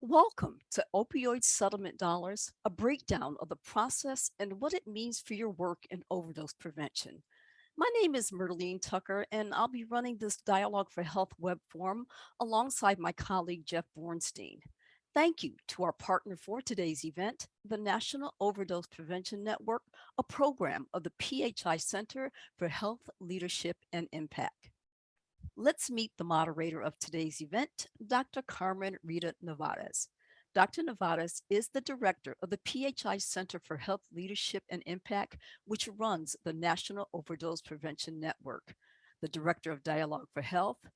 Welcome to Opioid Settlement Dollars, a breakdown of the process and what it means for your work in overdose prevention. My name is Merlene Tucker, and I'll be running this Dialogue for Health web forum alongside my colleague Jeff Bornstein. Thank you to our partner for today's event, the National Overdose Prevention Network, a program of the PHI Center for Health, Leadership, and Impact. Let's meet the moderator of today's event, Dr. Carmen Rita Nevarez. Dr. Nevarez is the director of the PHI Center for Health Leadership and Impact, which runs the National Overdose Prevention Network, the director of Dialogue for Health,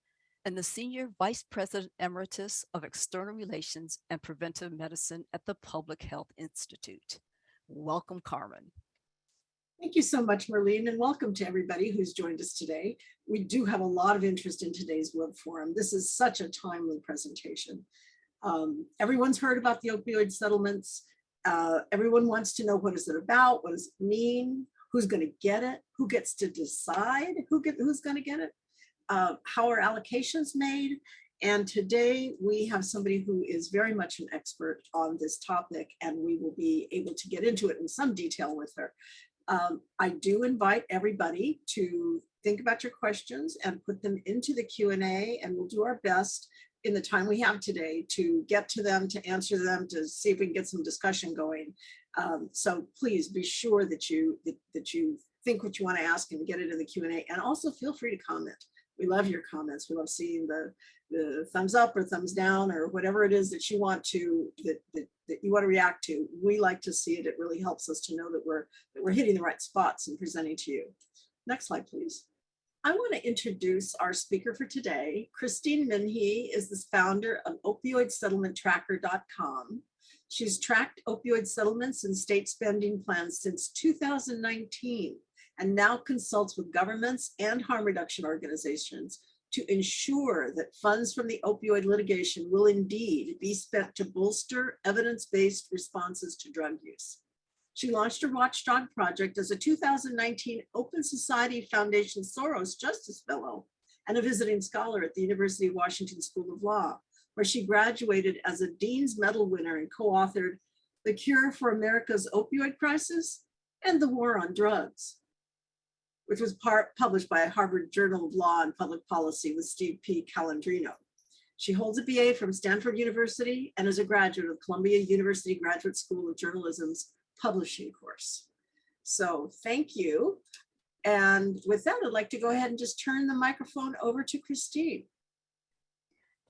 and the senior vice president emeritus of External Relations and Preventive Medicine at the Public Health Institute. Welcome, Carmen. Thank you so much, Marlene, and welcome to everybody who's joined us today. We do have a lot of interest in today's web forum. This is such a timely presentation. Everyone's heard about the opioid settlements. Everyone wants to know, what is it about? What does it mean? Who's going to get it? Who gets to decide who's going to get it? How are allocations made? And today we have somebody who is very much an expert on this topic, and we will be able to get into it in some detail with her. I do invite everybody to think about your questions and put them into the Q&A, and we'll do our best in the time we have today to get to them, to answer them, to see if we can get some discussion going. So please be sure that you think what you want to ask and get it in the Q&A, and also feel free to comment. We love your comments. We love seeing the thumbs up or thumbs down or whatever it is that you want to that you want to react to. We like to see it. It really helps us to know that we're hitting the right spots and presenting to you. Next slide, please. I want to introduce our speaker for today. Christine Minhee is the founder of opioidsettlementtracker.com. She's tracked opioid settlements and state spending plans since 2019. And now consults with governments and harm reduction organizations to ensure that funds from the opioid litigation will indeed be spent to bolster evidence-based responses to drug use. She launched a watchdog project as a 2019 Open Society Foundation Soros Justice Fellow and a visiting scholar at the University of Washington School of Law, where she graduated as a Dean's Medal winner and co-authored The Cure for America's Opioid Crisis and the War on Drugs, which was published by Harvard Journal of Law and Public Policy with Steve P. Calandrino. She holds a BA from Stanford University and is a graduate of Columbia University Graduate School of Journalism's publishing course. So thank you. And with that, I'd like to go ahead and just turn the microphone over to Christine.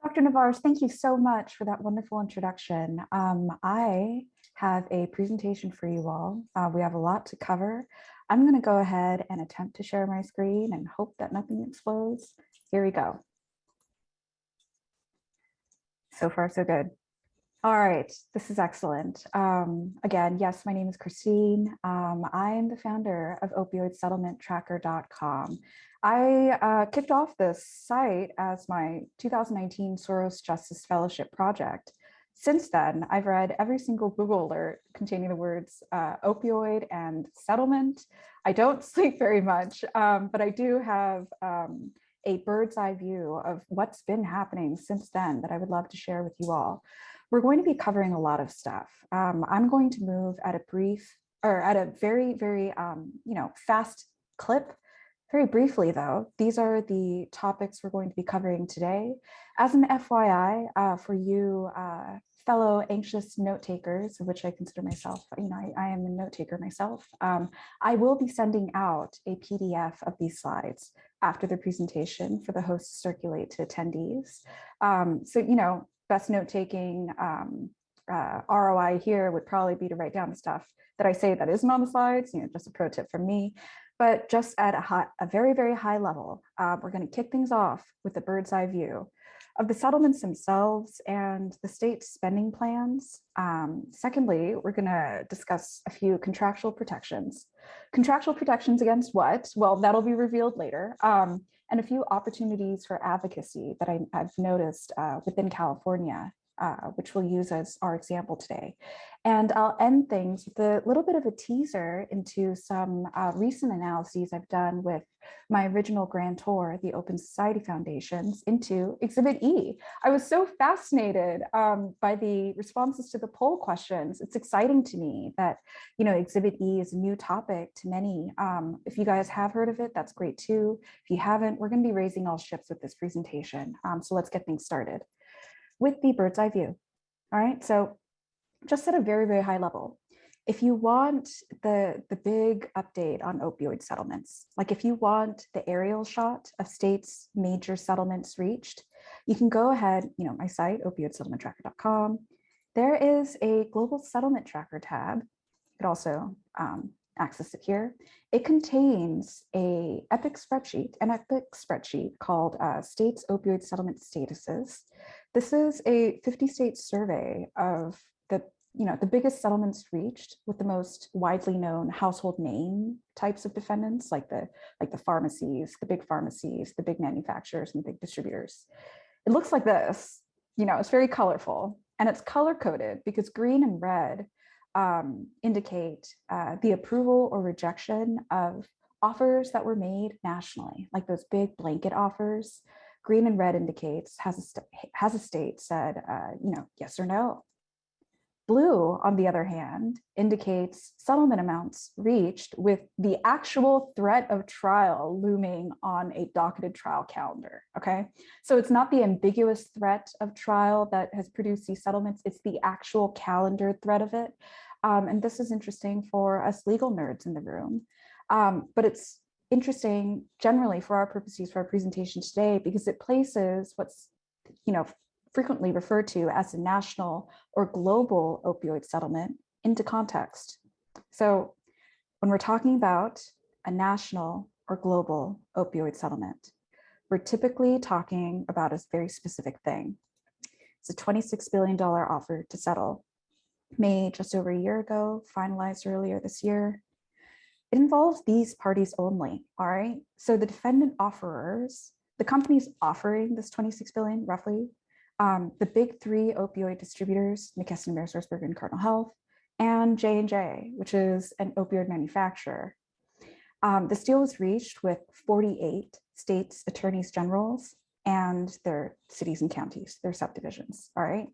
Dr. Nevarez, thank you so much for that wonderful introduction. I have a presentation for you all. We have a lot to cover. I'm going to go ahead and attempt to share my screen and hope that nothing explodes. Here we go. So far, so good. All right, this is excellent. Again, yes, my name is Christine. I am the founder of opioidsettlementtracker.com. I kicked off this site as my 2019 Soros Justice Fellowship project. Since then, I've read every single Google alert containing the words opioid and settlement. I don't sleep very much, but I do have a bird's eye view of what's been happening since then that I would love to share with you all. We're going to be covering a lot of stuff. I'm going to move at a very, very, fast clip. Very briefly, though, these are the topics we're going to be covering today. As an FYI, for you fellow anxious note takers, of which I consider myself, I am a note taker myself, I will be sending out a PDF of these slides after the presentation for the host to circulate to attendees. So, best note taking ROI here would probably be to write down the stuff that I say that isn't on the slides, just a pro tip from me. But just at a very, very high level, we're going to kick things off with a bird's eye view of the settlements themselves and the state's spending plans. Secondly, we're going to discuss a few contractual protections. Contractual protections against what? Well, that'll be revealed later. And a few opportunities for advocacy that I've noticed within California which we'll use as our example today. And I'll end things with a little bit of a teaser into some recent analyses I've done with my original grantor, the Open Society Foundations, into Exhibit E. I was so fascinated by the responses to the poll questions. It's exciting to me that, you know, Exhibit E is a new topic to many. If you guys have heard of it, that's great too. If you haven't, we're going to be raising all ships with this presentation. So let's get things started with the bird's eye view. All right, so just at a very, very high level, if you want the big update on opioid settlements, like if you want the aerial shot of states' major settlements reached, you can go ahead, you know, my site, opioidsettlementtracker.com. There is a global settlement tracker tab. You could also access it here. It contains an epic spreadsheet called States Opioid Settlement Statuses. This is a 50-state survey of the biggest settlements reached with the most widely known household name types of defendants, like the pharmacies, the big manufacturers, and the big distributors. It looks like this. You know, it's very colorful, and it's color coded because green and red indicate the approval or rejection of offers that were made nationally, like those big blanket offers. Green and red indicates has a state said, yes or no. Blue, on the other hand, indicates settlement amounts reached with the actual threat of trial looming on a docketed trial calendar, okay? So it's not the ambiguous threat of trial that has produced these settlements, it's the actual calendar threat of it. And this is interesting for us legal nerds in the room, but it's interesting generally for our purposes for our presentation today because it places what's, frequently referred to as a national or global opioid settlement into context. So when we're talking about a national or global opioid settlement, we're typically talking about a very specific thing. It's a $26 billion offer to settle, made just over a year ago, finalized earlier this year. It involves these parties only, all right? So the defendant offerers, the companies offering this $26 billion roughly, the big three opioid distributors, McKesson, AmerisourceBergen, and Cardinal Health, and J&J, which is an opioid manufacturer. This deal was reached with 48 states' attorneys generals and their cities and counties, their subdivisions, all right?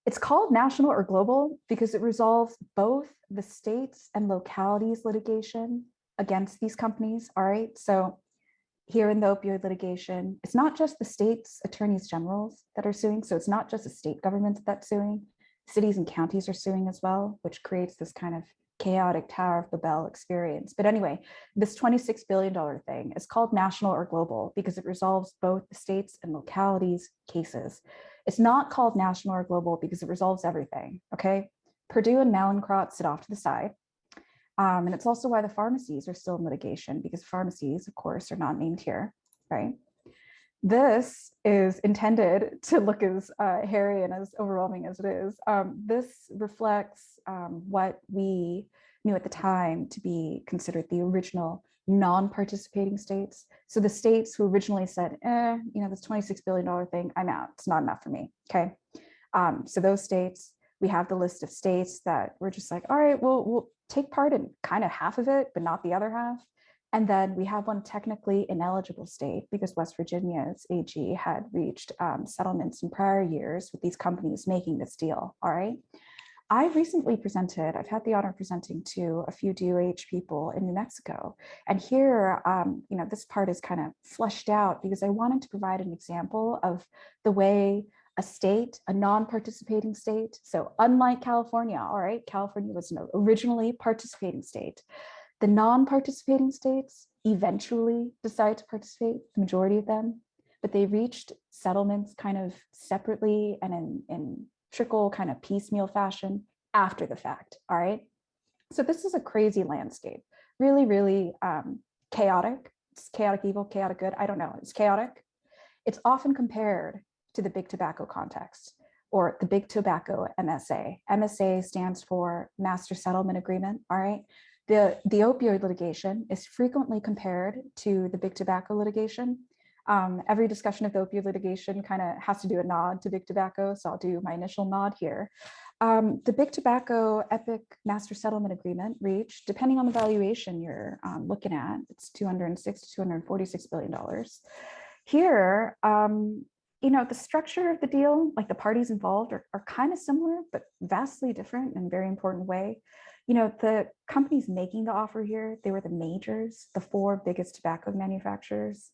It's called national or global because it resolves both the states and localities litigation against these companies, all right? So here in the opioid litigation, it's not just the state's attorneys generals that are suing. So it's not just the state government that's suing. Cities and counties are suing as well, which creates this kind of chaotic Tower of Babel experience. But anyway, this $26 billion thing is called national or global because it resolves both the states and localities cases. It's not called national or global because it resolves everything, okay? Purdue and Mallinckrodt sit off to the side. And it's also why the pharmacies are still in litigation because pharmacies, of course, are not named here, right? This is intended to look as hairy and as overwhelming as it is. This reflects what we knew at the time to be considered the original non-participating states. So the states who originally said, this $26 billion thing, I'm out, it's not enough for me, okay? So those states, we have the list of states that we're just like, all right, we'll take part in kind of half of it, but not the other half. And then we have one technically ineligible state because West Virginia's AG had reached settlements in prior years with these companies making this deal, all right? I recently presented, I've had the honor of presenting to a few DOH people in New Mexico. And here, this part is kind of fleshed out because I wanted to provide an example of the way a state, a non-participating state. So unlike California, all right, California was an originally participating state. The non-participating states eventually decide to participate, the majority of them, but they reached settlements kind of separately and in trickle kind of piecemeal fashion after the fact, all right? So this is a crazy landscape, really, really chaotic. It's chaotic evil, chaotic good, I don't know, it's chaotic. It's often compared to the big tobacco context or the big tobacco MSA. MSA stands for Master Settlement Agreement, all right? The opioid litigation is frequently compared to the big tobacco litigation Every discussion of the opioid litigation kind of has to do a nod to big tobacco, so I'll do my initial nod here. The big tobacco EPIC master settlement agreement reached, depending on the valuation you're looking at, it's $206 to $246 billion. Here, the structure of the deal, like the parties involved are kind of similar, but vastly different in a very important way. The companies making the offer here, they were the majors, the 4 biggest tobacco manufacturers,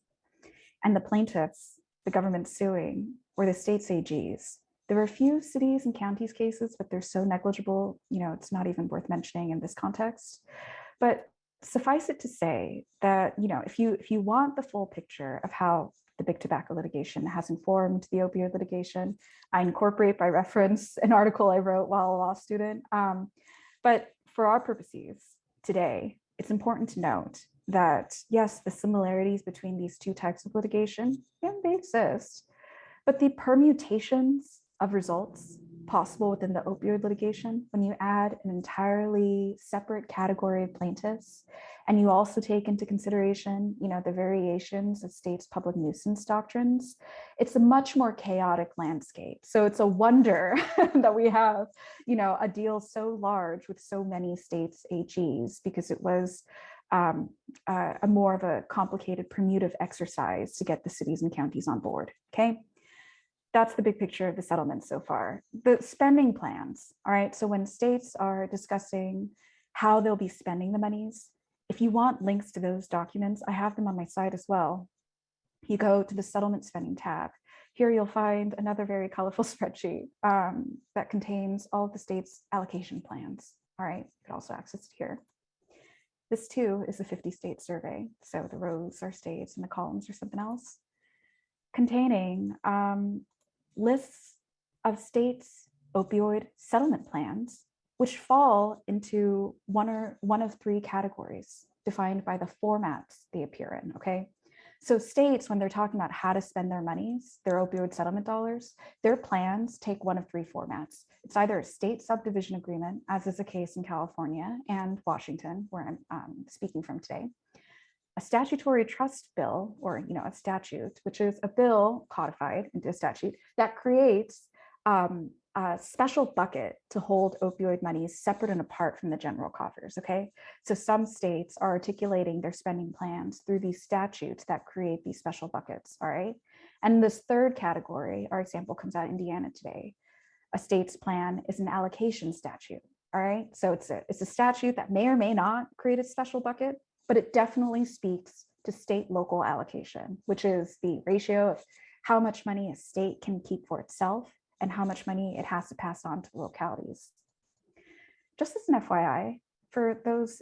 and the plaintiffs, the government suing, were the state's AGs. There were a few cities and counties cases, but they're so negligible, it's not even worth mentioning in this context. But suffice it to say that, if you want the full picture of how the big tobacco litigation has informed the opioid litigation, I incorporate by reference an article I wrote while a law student. But for our purposes today, it's important to note that, yes, the similarities between these two types of litigation, they exist, but the permutations of results possible within the opioid litigation, when you add an entirely separate category of plaintiffs, and you also take into consideration, the variations of states' public nuisance doctrines, it's a much more chaotic landscape. So it's a wonder that we have, a deal so large with so many states' AGs, because it was a more of a complicated permutive exercise to get the cities and counties on board, okay? That's the big picture of the settlement so far. The spending plans, all right? So when states are discussing how they'll be spending the monies, if you want links to those documents, I have them on my site as well. You go to the settlement spending tab. Here you'll find another very colorful spreadsheet that contains all of the states' allocation plans, all right? You can also access it here. This too is a 50-state survey. So the rows are states and the columns are something else, containing lists of states' opioid settlement plans, which fall into one of 3 categories defined by the formats they appear in, okay? So states, when they're talking about how to spend their monies, their opioid settlement dollars, their plans take one of 3 formats. It's either a state subdivision agreement, as is the case in California and Washington, where I'm speaking from today, a statutory trust bill, or a statute, which is a bill codified into a statute that creates a special bucket to hold opioid monies separate and apart from the general coffers, okay? So some states are articulating their spending plans through these statutes that create these special buckets, all right? And this third category, our example comes out of Indiana today. A state's plan is an allocation statute, all right? So it's a statute that may or may not create a special bucket, but it definitely speaks to state local allocation, which is the ratio of how much money a state can keep for itself and how much money it has to pass on to the localities. Just as an FYI, for those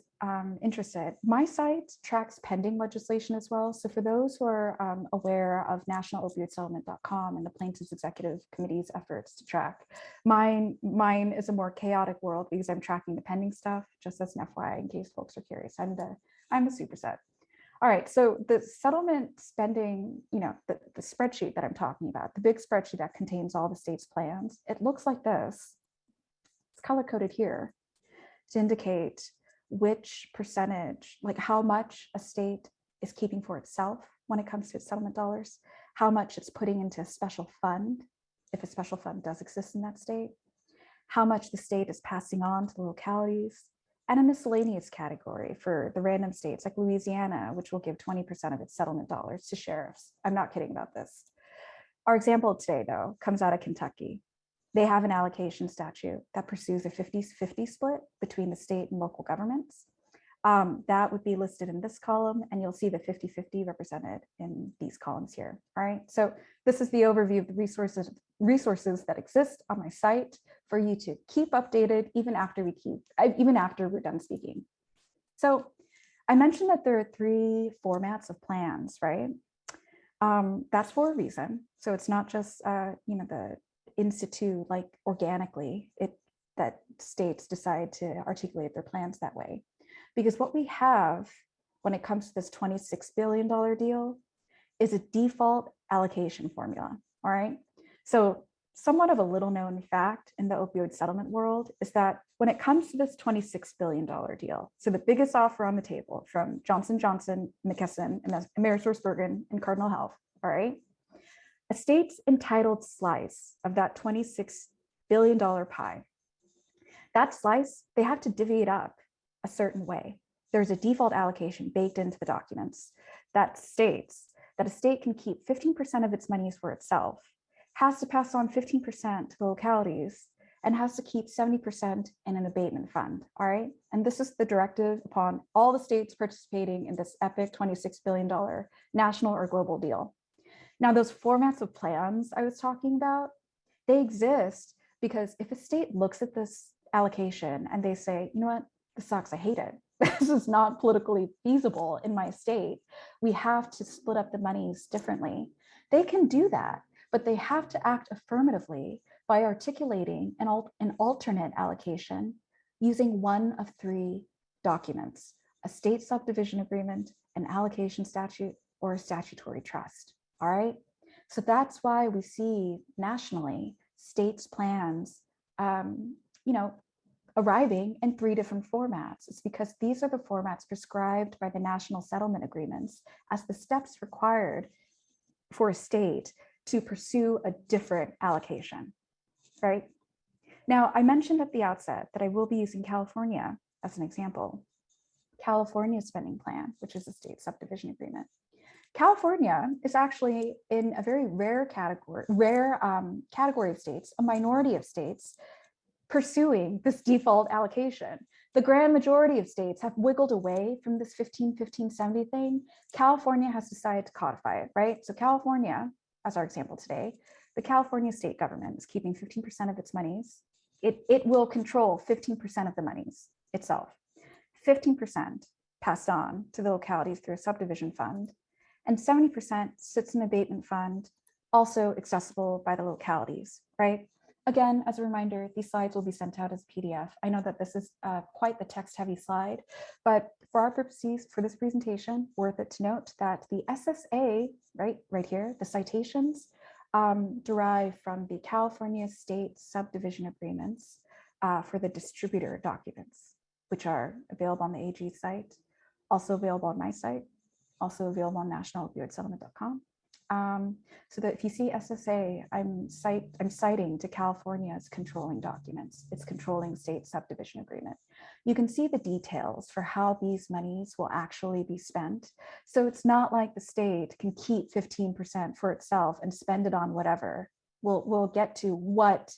interested, my site tracks pending legislation as well. So for those who are aware of nationalopioidsettlement.com and the Plaintiffs Executive Committee's efforts to track, mine is a more chaotic world because I'm tracking the pending stuff, just as an FYI, in case folks are curious. I'm the superset. All right, so the settlement spending, the spreadsheet that I'm talking about, the big spreadsheet that contains all the state's plans, it looks like this. It's color coded here to indicate which percentage, like how much a state is keeping for itself when it comes to its settlement dollars, how much it's putting into a special fund, if a special fund does exist in that state, how much the state is passing on to the localities, and a miscellaneous category for the random states like Louisiana, which will give 20% of its settlement dollars to sheriffs. I'm not kidding about this. Our example today, though, comes out of Kentucky. They have an allocation statute that pursues a 50-50 split between the state and local governments. That would be listed in this column, and you'll see the 50-50 represented in these columns here. All right, so this is the overview of the resources that exist on my site for you to keep updated even after we're done speaking. So I mentioned that there are 3 formats of plans, right? That's for a reason. So it's not just the institute, like organically that states decide to articulate their plans that way. Because what we have when it comes to this $26 billion deal is a default allocation formula, all right? So somewhat of a little known fact in the opioid settlement world is that when it comes to this $26 billion deal, so the biggest offer on the table from Johnson & Johnson, McKesson, and AmerisourceBergen and Cardinal Health, all right? A state's entitled slice of that $26 billion pie. That slice, they have to divvy it up a certain way. There's a default allocation baked into the documents that states that a state can keep 15% of its monies for itself, has to pass on 15% to the localities, and has to keep 70% in an abatement fund, all right? And this is the directive upon all the states participating in this epic $26 billion national or global deal. Now, those formats of plans I was talking about, they exist because if a state looks at this allocation and they say, you know what, this sucks, I hate it. This is not politically feasible in my state. We have to split up the monies differently. They can do that, but they have to act affirmatively by articulating an alternate allocation using one of three documents: a state subdivision agreement, an allocation statute, or a statutory trust. All right. So that's why we see nationally states' plans, arriving in three different formats. It's because these are the formats prescribed by the national settlement agreements as the steps required for a state to pursue a different allocation, right? Now, I mentioned at the outset that I will be using California as an example. California's spending plan, which is a state subdivision agreement. California is actually in a very rare category of states, a minority of states pursuing this default allocation. The grand majority of states have wiggled away from this 15-15-70 thing. California has decided to codify it, right? So California, as our example today, the California state government is keeping 15% of its monies. It will control 15% of the monies itself. 15% passed on to the localities through a subdivision fund, and 70% sits in an abatement fund, also accessible by the localities, right? Again, as a reminder, these slides will be sent out as PDF. I know that this is quite the text-heavy slide, but for our purposes, for this presentation, worth it to note that the SSA, right here, the citations derive from the California State Subdivision Agreements for the distributor documents, which are available on the AG site, also available on my site, also available on nationalopioidsettlement.com. So that if you see SSA, I'm citing to California's controlling documents, its controlling state subdivision agreement. You can see the details for how these monies will actually be spent. So it's not like the state can keep 15% for itself and spend it on whatever. We'll get to what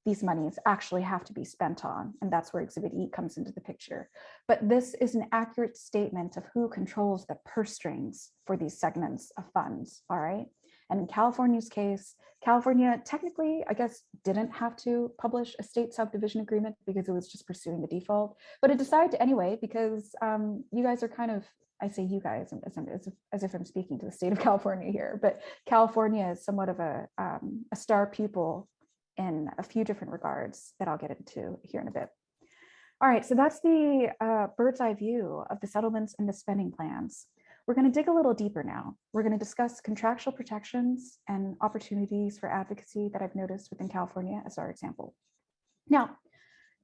these monies actually have to be spent on. And that's where Exhibit E comes into the picture. But this is an accurate statement of who controls the purse strings for these segments of funds, all right? And in California's case, California technically, I guess, didn't have to publish a state subdivision agreement because it was just pursuing the default, but it decided to anyway, because you guys are kind of, I say you guys as if I'm speaking to the state of California here, but California is somewhat of a star pupil in a few different regards that I'll get into here in a bit. All right, so that's the bird's eye view of the settlements and the spending plans. We're going to dig a little deeper now. We're going to discuss contractual protections and opportunities for advocacy that I've noticed within California as our example. Now,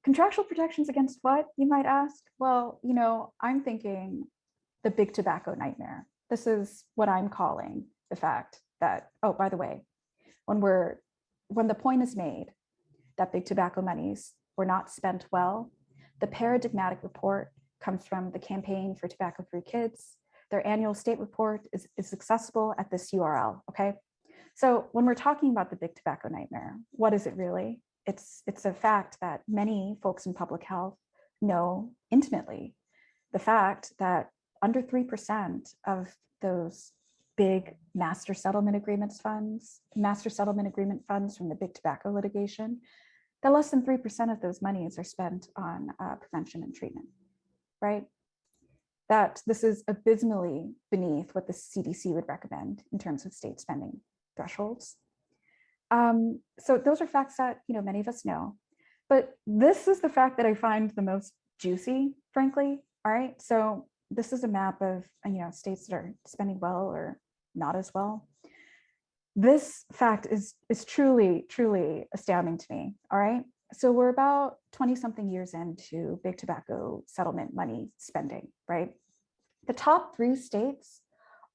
contractual protections against what, you might ask? Well, I'm thinking the big tobacco nightmare. This is what I'm calling the fact that, oh, by the way, when the point is made that big tobacco monies were not spent well, the paradigmatic report comes from the Campaign for Tobacco-Free Kids. Their annual state report is accessible at this URL, okay? So when we're talking about the big tobacco nightmare, what is it really? It's a fact that many folks in public health know intimately. The fact that under 3% of those big master settlement agreement funds from the big tobacco litigation, that less than 3% of those monies are spent on prevention and treatment, right? That this is abysmally beneath what the CDC would recommend in terms of state spending thresholds. So those are facts that many of us know, but this is the fact that I find the most juicy, frankly. All right, so this is a map of states that are spending well or not as well. This fact is truly, truly astounding to me. All right, so we're about 20-something years into big tobacco settlement money spending, right? The top 3 states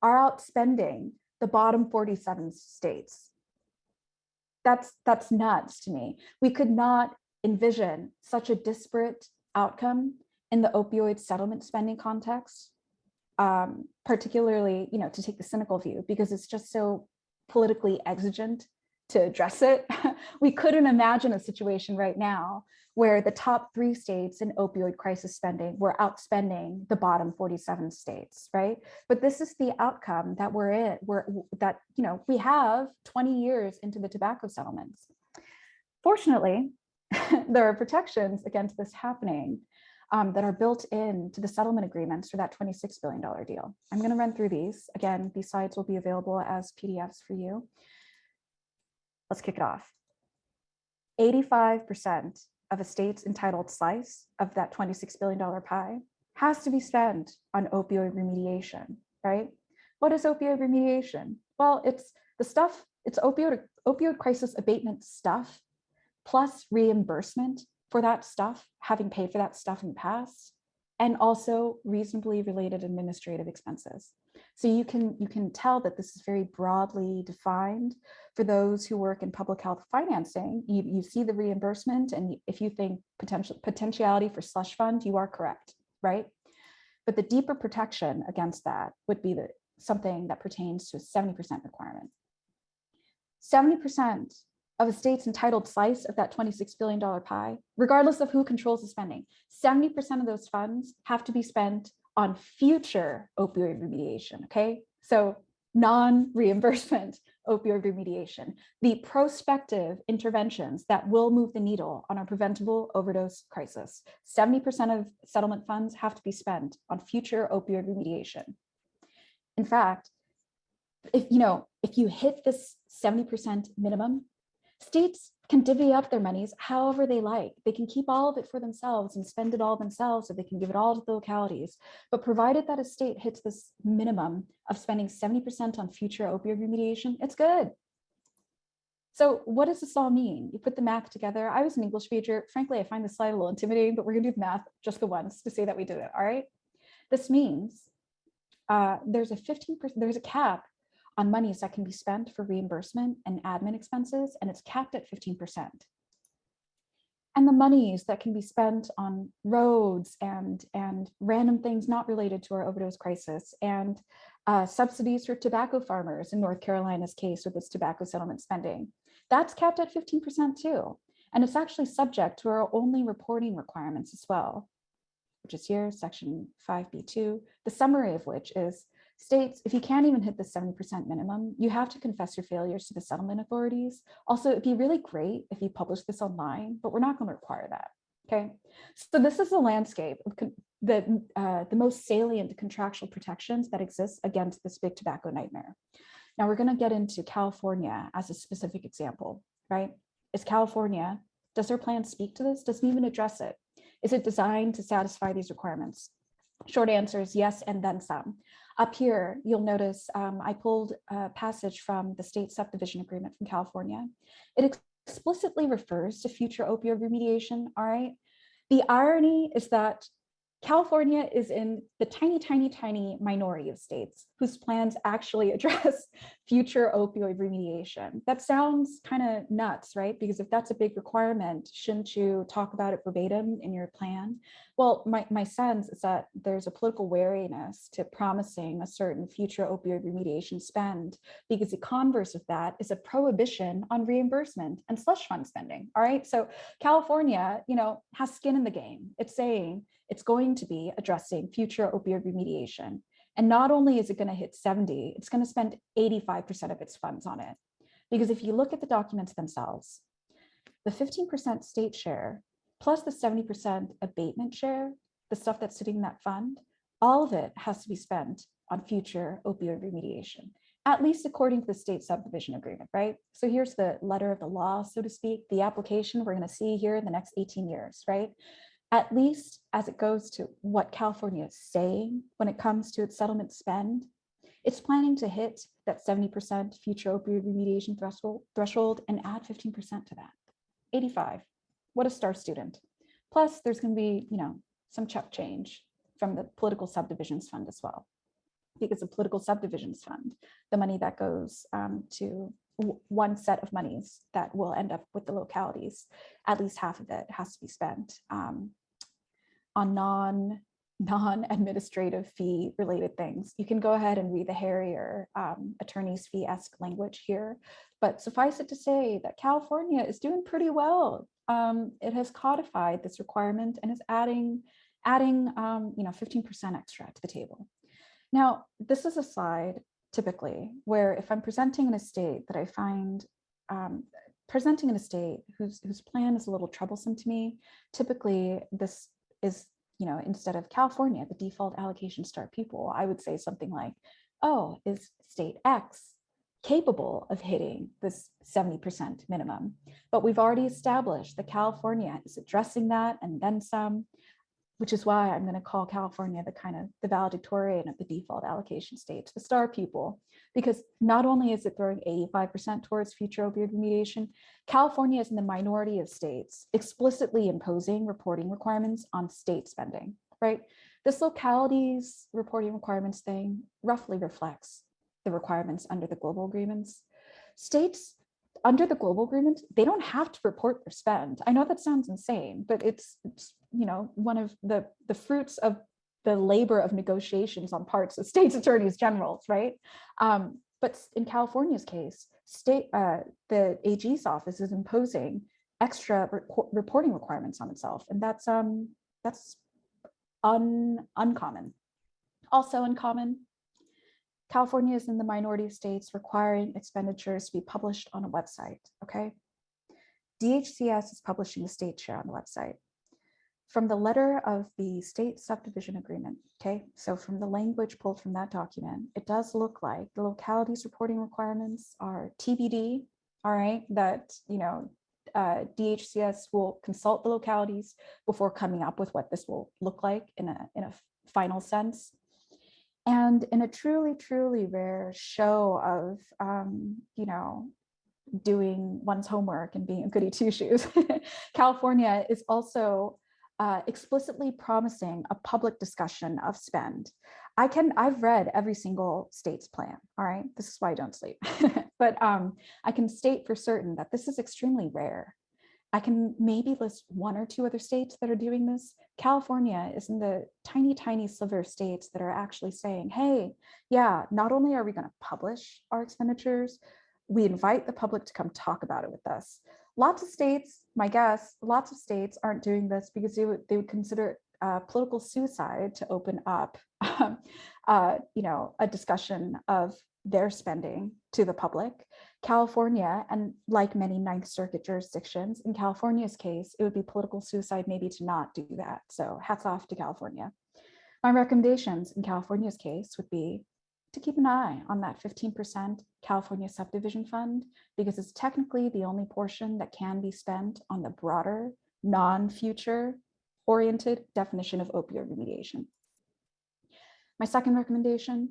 are outspending the bottom 47 states. That's nuts to me. We could not envision such a disparate outcome in the opioid settlement spending context, particularly, to take the cynical view, because it's just so politically exigent to address it. We couldn't imagine a situation right now where the top 3 states in opioid crisis spending were outspending the bottom 47 states, right? But this is the outcome that we're in, we have 20 years into the tobacco settlements. Fortunately, there are protections against this happening that are built into the settlement agreements for that $26 billion deal. I'm going to run through these. Again, these slides will be available as PDFs for you. Let's kick it off. 85% of a state's entitled slice of that $26 billion pie has to be spent on opioid remediation, right? What is opioid remediation? Well, it's opioid crisis abatement stuff, plus reimbursement for that stuff, having paid for that stuff in the past, and also reasonably related administrative expenses. So you can tell that this is very broadly defined for those who work in public health financing. You see the reimbursement, and if you think potentiality for slush fund, you are correct, right? But the deeper protection against that would be something that pertains to a 70% requirement. 70% of a state's entitled slice of that $26 billion pie, regardless of who controls the spending, 70% of those funds have to be spent on future opioid remediation, okay? So non-reimbursement opioid remediation, the prospective interventions that will move the needle on our preventable overdose crisis. 70% of settlement funds have to be spent on future opioid remediation. In fact, if you hit this 70% minimum, states can divvy up their monies however they like. They can keep all of it for themselves and spend it all themselves, or they can give it all to the localities. But provided that a state hits this minimum of spending 70% on future opioid remediation, it's good. So what does this all mean? You put the math together. I was an English major. Frankly, I find this slide a little intimidating, but we're gonna do the math just the once to say that we did it, all right? This means there's a cap on monies that can be spent for reimbursement and admin expenses, and it's capped at 15%. And the monies that can be spent on roads and random things not related to our overdose crisis, and subsidies for tobacco farmers in North Carolina's case with its tobacco settlement spending, that's capped at 15% too. And it's actually subject to our only reporting requirements as well, which is here, section 5B2, the summary of which is, states, if you can't even hit the 70% minimum, you have to confess your failures to the settlement authorities. Also, it'd be really great if you publish this online, but we're not going to require that, okay? So this is the landscape of the most salient contractual protections that exist against this big tobacco nightmare. Now we're going to get into California as a specific example, right? Does their plan speak to this? Does it even address it? Is it designed to satisfy these requirements? Short answer is yes, and then some. Up here, you'll notice I pulled a passage from the state subdivision agreement from California. It explicitly refers to future opioid remediation, all right? The irony is that California is in the tiny, tiny, tiny minority of states whose plans actually address future opioid remediation. That sounds kind of nuts, right? Because if that's a big requirement, shouldn't you talk about it verbatim in your plan? Well, my sense is that there's a political wariness to promising a certain future opioid remediation spend, because the converse of that is a prohibition on reimbursement and slush fund spending, all right? So California, has skin in the game. It's saying it's going to be addressing future opioid remediation. And not only is it going to hit 70, it's going to spend 85% of its funds on it. Because if you look at the documents themselves, the 15% state share plus the 70% abatement share, the stuff that's sitting in that fund, all of it has to be spent on future opioid remediation, at least according to the state subdivision agreement, right? So here's the letter of the law, so to speak, the application we're going to see here in the next 18 years, right? At least as it goes to what California is saying when it comes to its settlement spend, it's planning to hit that 70% future opioid remediation threshold and add 15% to that. 85. What a star student. Plus, there's going to be, some chunk change from the political subdivisions fund as well. because the political subdivisions fund, the money that goes to one set of monies that will end up with the localities, at least half of it has to be spent on non-administrative fee related things. You can go ahead and read the Harrier attorney's fee-esque language here, but suffice it to say that California is doing pretty well. It has codified this requirement and is adding 15% extra to the table. Now, this is a slide typically where if I'm presenting an estate that I find presenting an estate whose plan is a little troublesome to me, typically this is, instead of California, the default allocation star pupil, I would say something like, oh, is state X capable of hitting this 70% minimum? But we've already established that California is addressing that and then some, which is why I'm going to call California the valedictorian of the default allocation states, the star pupil, because not only is it throwing 85% towards future opioid remediation, California is in the minority of states explicitly imposing reporting requirements on state spending, right? This localities reporting requirements thing roughly reflects the requirements under the global agreements. States under the global agreement, they don't have to report their spend. I know that sounds insane, but it's one of the fruits of the labor of negotiations on parts of states attorneys generals, right? But in California's case, the AG's office is imposing extra reporting requirements on itself, and that's uncommon. Also uncommon, California is in the minority of states requiring expenditures to be published on a website, okay? DHCS is publishing the state share on the website. From the letter of the state subdivision agreement, okay? So from the language pulled from that document, it does look like the localities reporting requirements are TBD, all right? That, DHCS will consult the localities before coming up with what this will look like in a final sense. And in a truly, truly rare show of, doing one's homework and being a goody two shoes, California is also explicitly promising a public discussion of spend. I've read every single state's plan, all right? This is why I don't sleep. But I can state for certain that this is extremely rare. I can maybe list one or two other states that are doing this. California is in the tiny, tiny sliver of states that are actually saying, hey, yeah, not only are we going to publish our expenditures, we invite the public to come talk about it with us. Lots of states, my guess, lots of states aren't doing this because they would consider it political suicide to open up, a discussion of their spending to the public. California, and like many Ninth Circuit jurisdictions, in California's case, it would be political suicide maybe to not do that. So hats off to California. My recommendations in California's case would be to keep an eye on that 15% California subdivision fund, because it's technically the only portion that can be spent on the broader, non-future oriented definition of opioid remediation. My second recommendation,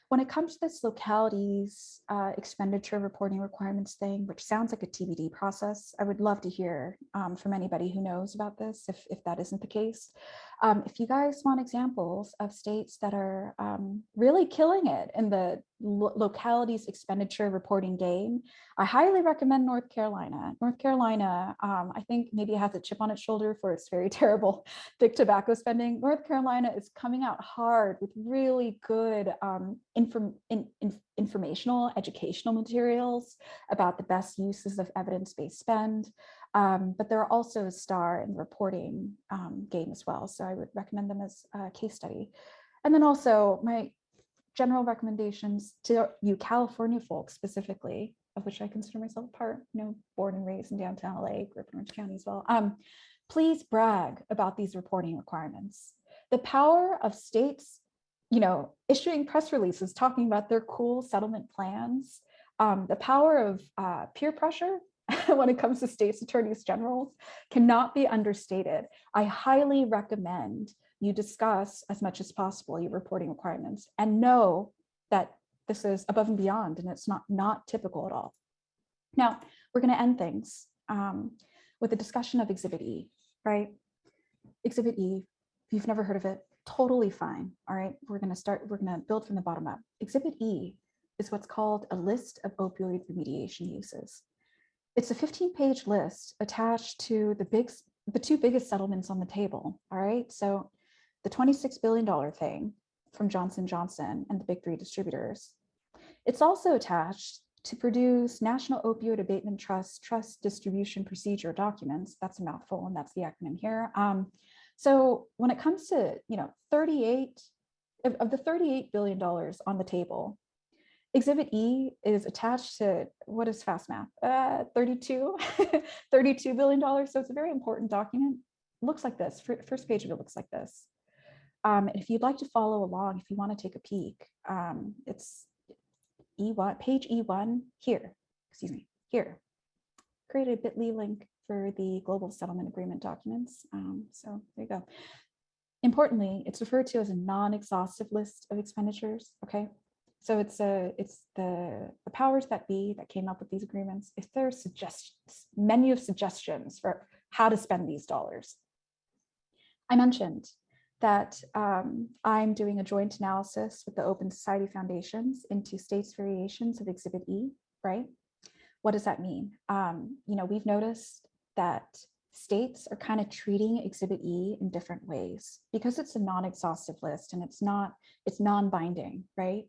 when it comes to this localities expenditure reporting requirements thing, which sounds like a TBD process, I would love to hear from anybody who knows about this, if that isn't the case. If you guys want examples of states that are really killing it in the localities expenditure reporting game, I highly recommend North Carolina. North Carolina, I think maybe it has a chip on its shoulder for its very terrible big tobacco spending. North Carolina is coming out hard with really good informational, educational materials about the best uses of evidence-based spend. But they're also a star in the reporting game as well. So I would recommend them as a case study. And then also my general recommendations to you California folks specifically, of which I consider myself a part, born and raised in downtown LA, grew up in Orange County as well. Please brag about these reporting requirements. The power of states, issuing press releases talking about their cool settlement plans, the power of peer pressure when it comes to states attorneys generals cannot be understated. I highly recommend you discuss as much as possible your reporting requirements and know that this is above and beyond and it's not typical at all. Now, we're going to end things with a discussion of Exhibit E, right? Exhibit E, if you've never heard of it, Totally fine. All right, we're going to build from the bottom up. Exhibit E is what's called a list of opioid remediation uses. It's a 15-page list attached to the two biggest settlements on the table. All right, so the $26 billion thing from Johnson & Johnson and the big three distributors. It's also attached to produce National Opioid Abatement Trust Distribution Procedure documents. That's a mouthful, and that's the acronym here. So when it comes to, 38 of the $38 billion on the table, Exhibit E is attached to, what is fast math? 32, $32 billion. So it's a very important document. It looks like this. First page of it looks like this. If you'd like to follow along, if you want to take a peek, it's E1, page E1 here, here. Created a bit.ly link for the Global Settlement Agreement documents. So there you go. Importantly, it's referred to as a non-exhaustive list of expenditures, okay? So it's the powers that be that came up with these agreements. If there's menu of suggestions for how to spend these dollars. I mentioned that I'm doing a joint analysis with the Open Society Foundations into states' variations of Exhibit E, right? What does that mean? We've noticed that states are kind of treating Exhibit E in different ways because it's a non-exhaustive list and it's non-binding, right?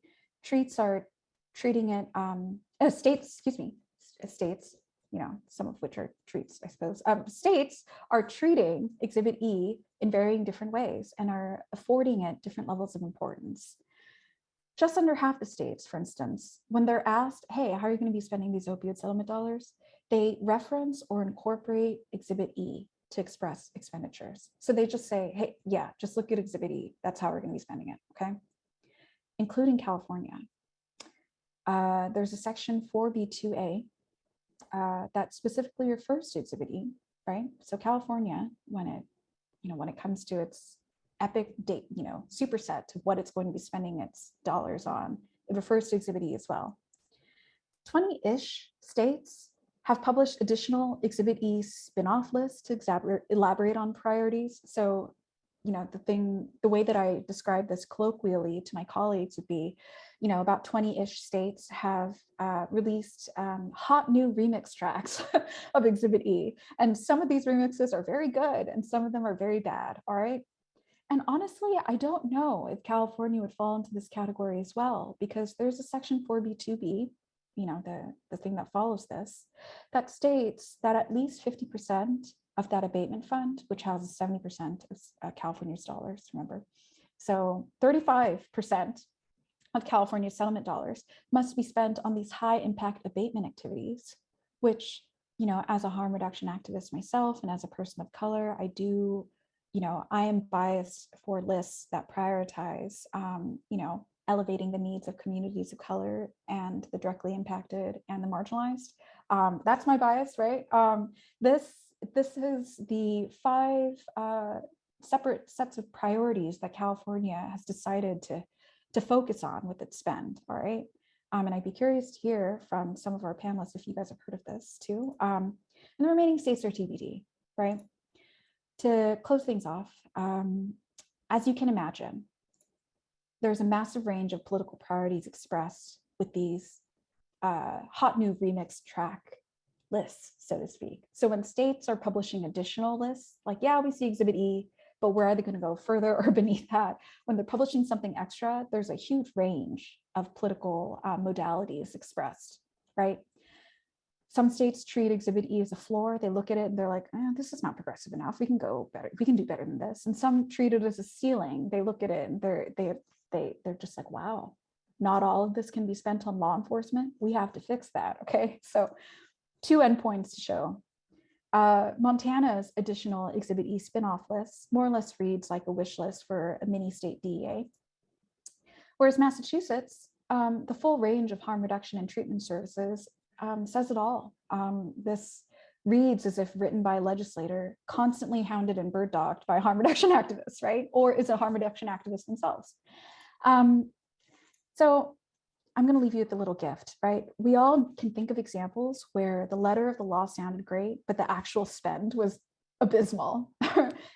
States are treating it, states, some of which are treats, I suppose. States are treating Exhibit E in varying different ways and are affording it different levels of importance. Just under half the states, for instance, when they're asked, hey, how are you going to be spending these opioid settlement dollars? They reference or incorporate Exhibit E to express expenditures. So they just say, hey, yeah, just look at Exhibit E. That's how we're going to be spending it, okay? Including California. There's a section 4B2A that specifically refers to Exhibit E, right? So California, when it comes to its epic date, superset to what it's going to be spending its dollars on, it refers to Exhibit E as well. 20-ish states have published additional Exhibit E spin-off lists to elaborate on priorities. So, the way that I describe this colloquially to my colleagues would be, about 20-ish states have released hot new remix tracks of Exhibit E. And some of these remixes are very good and some of them are very bad, all right? And honestly, I don't know if California would fall into this category as well, because there's a section 4B2B, the thing that follows this, that states that at least 50% of that abatement fund, which houses 70% of California's dollars, remember. So 35% of California's settlement dollars must be spent on these high impact abatement activities, which, as a harm reduction activist myself and as a person of color, I am biased for lists that prioritize, elevating the needs of communities of color and the directly impacted and the marginalized. That's my bias, right? This is the 5 separate sets of priorities that California has decided to focus on with its spend, all right? And I'd be curious to hear from some of our panelists if you guys have heard of this too. And the remaining states are TBD, right? To close things off, as you can imagine, there's a massive range of political priorities expressed with these hot new remix track lists, so to speak. So when states are publishing additional lists, like, yeah, we see Exhibit E, but where are they going to go further or beneath that? When they're publishing something extra, there's a huge range of political modalities expressed, right? Some states treat Exhibit E as a floor. They look at it and they're like, this is not progressive enough. We can go better. We can do better than this. And some treat it as a ceiling. They look at it and they're just like, wow, not all of this can be spent on law enforcement. We have to fix that. Okay, so 2 endpoints to show. Montana's additional Exhibit E spinoff list more or less reads like a wish list for a mini state DEA. Whereas Massachusetts, the full range of harm reduction and treatment services says it all. This reads as if written by a legislator constantly hounded and bird dogged by harm reduction activists, right? Or is a harm reduction activist themselves. So I'm going to leave you with a little gift, right? We all can think of examples where the letter of the law sounded great, but the actual spend was abysmal,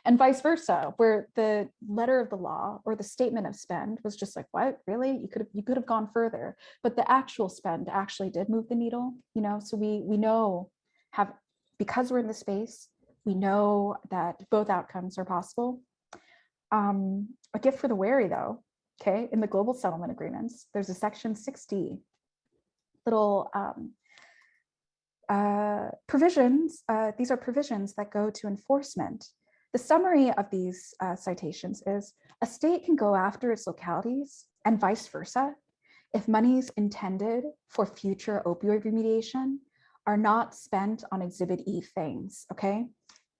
and vice versa, where the letter of the law or the statement of spend was just like, what, really? You could have gone further, but the actual spend actually did move the needle, you know. So we know, have, because we're in the space, we know that both outcomes are possible. A gift for the wary, though, okay, in the global settlement agreements, there's a section 6D, little provisions. These are provisions that go to enforcement. The summary of these citations is: a state can go after its localities and vice versa if monies intended for future opioid remediation are not spent on Exhibit E things, okay?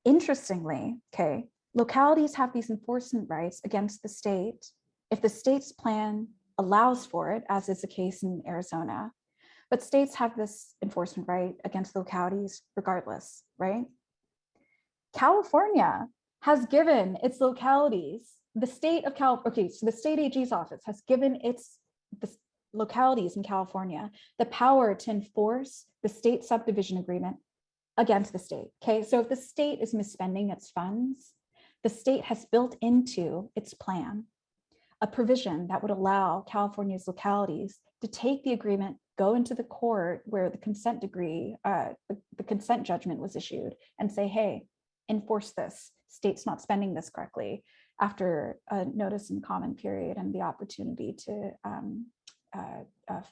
Interestingly, okay, localities have these enforcement rights against the state if the state's plan allows for it, as is the case in Arizona. But states have this enforcement right against localities regardless, right? California has given its localities, the state of okay, so the state AG's office has given the localities in California the power to enforce the state subdivision agreement against the state, okay? So if the state is misspending its funds, the state has built into its plan a provision that would allow California's localities to take the agreement, go into the court where the consent decree, the consent judgment was issued, and say, hey, enforce this. State's not spending this correctly, after a notice and comment period and the opportunity to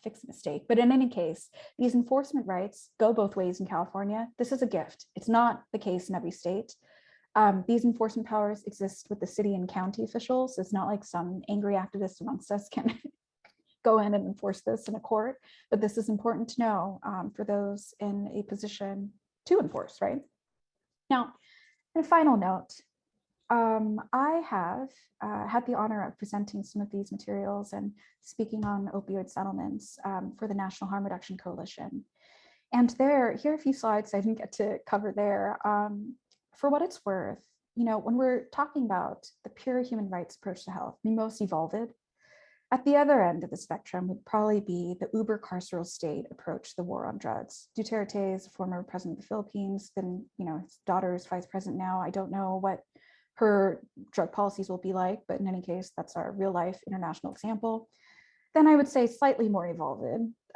fix a mistake. But in any case, these enforcement rights go both ways in California. This is a gift. It's not the case in every state. These enforcement powers exist with the city and county officials. It's not like some angry activist amongst us can go in and enforce this in a court, but this is important to know for those in a position to enforce, right? Now, and a final note, I have had the honor of presenting some of these materials and speaking on opioid settlements for the National Harm Reduction Coalition. And here are a few slides I didn't get to cover there. For what it's worth, you know, when we're talking about the pure human rights approach to health, the most evolved, at the other end of the spectrum would probably be the uber carceral state approach to the war on drugs. Duterte is a former president of the Philippines, then, you know, his daughter is vice president now. I don't know what her drug policies will be like, but in any case, that's our real life international example. Then I would say slightly more evolved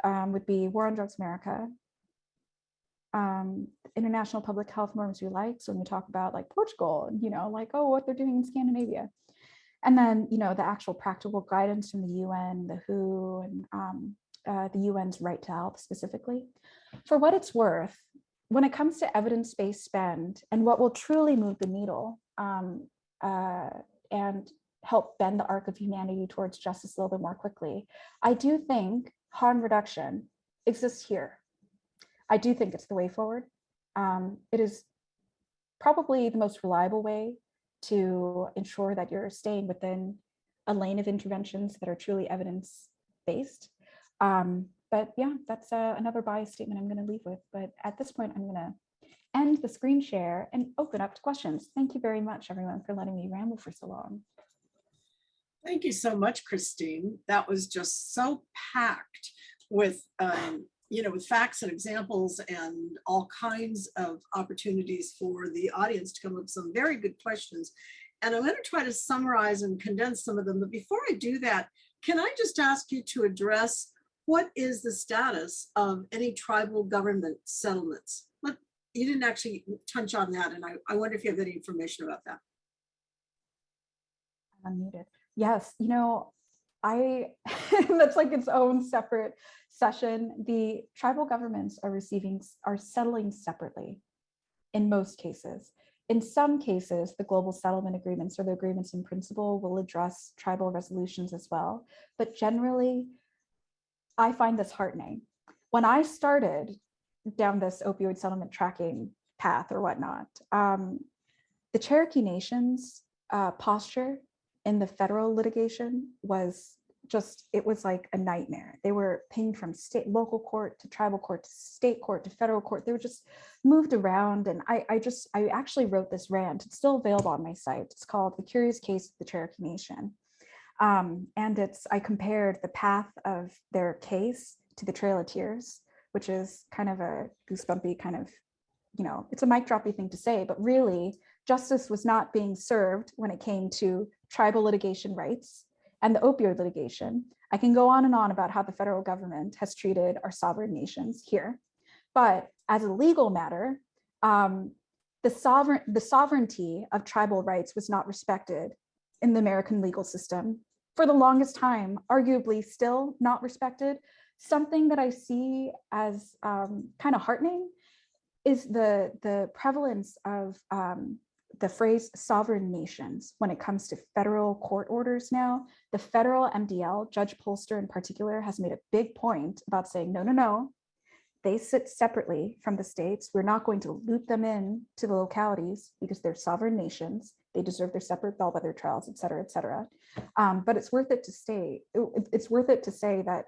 would be War on Drugs America, international public health norms we like. So when we talk about like Portugal, you know, like, oh, what they're doing in Scandinavia. And then, you know, the actual practical guidance from the UN, the WHO, and the UN's right to health specifically. For what it's worth, when it comes to evidence-based spend and what will truly move the needle and help bend the arc of humanity towards justice a little bit more quickly, I do think harm reduction exists here. I do think it's the way forward. It is probably the most reliable way to ensure that you're staying within a lane of interventions that are truly evidence-based. But yeah, that's another bias statement I'm going to leave with. But at this point, I'm going to end the screen share and open up to questions. Thank you very much, everyone, for letting me ramble for so long. Thank you so much, Christine. That was just so packed with, you know, with facts and examples and all kinds of opportunities for the audience to come up with some very good questions. And I'm going to try to summarize and condense some of them. But before I do that, can I just ask you to address what is the status of any tribal government settlements? You didn't actually touch on that, and I wonder if you have any information about that. Unmuted. Yes, you know, that's like its own separate session. The tribal governments are settling separately in most cases. In some cases, the global settlement agreements or the agreements in principle will address tribal resolutions as well. But generally, I find this heartening. When I started down this opioid settlement tracking path or whatnot, the Cherokee Nation's posture in the federal litigation was just, it was like a nightmare. They were pinged from local court to tribal court to state court to federal court. They were just moved around. And I actually wrote this rant. It's still available on my site. It's called The Curious Case of the Cherokee Nation. And I compared the path of their case to the Trail of Tears, which is kind of a goosebumpy kind of, you know, it's a mic droppy thing to say, but really justice was not being served when it came to tribal litigation rights and the opioid litigation. I can go on and on about how the federal government has treated our sovereign nations here. But as a legal matter, the sovereignty of tribal rights was not respected in the American legal system for the longest time, arguably still not respected. Something that I see as kind of heartening is the prevalence of the phrase sovereign nations when it comes to federal court orders now. The federal MDL, Judge Polster in particular, has made a big point about saying, no, no, no, they sit separately from the states. We're not going to loop them in to the localities because they're sovereign nations. They deserve their separate bellwether trials, et cetera, et cetera. But it's worth it to say that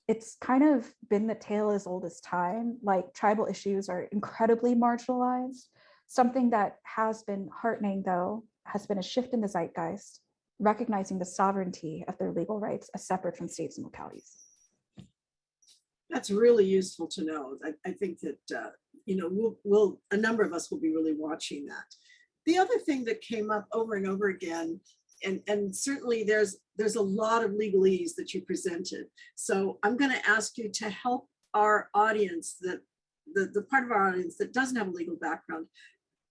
it's kind of been the tale as old as time. Like, tribal issues are incredibly marginalized. Something that has been heartening, though, has been a shift in the zeitgeist, recognizing the sovereignty of their legal rights as separate from states and localities. That's really useful to know. I think that, a number of us will be really watching that. The other thing that came up over and over again, and certainly there's a lot of legalese that you presented. So I'm going to ask you to help our audience, that the part of our audience that doesn't have a legal background.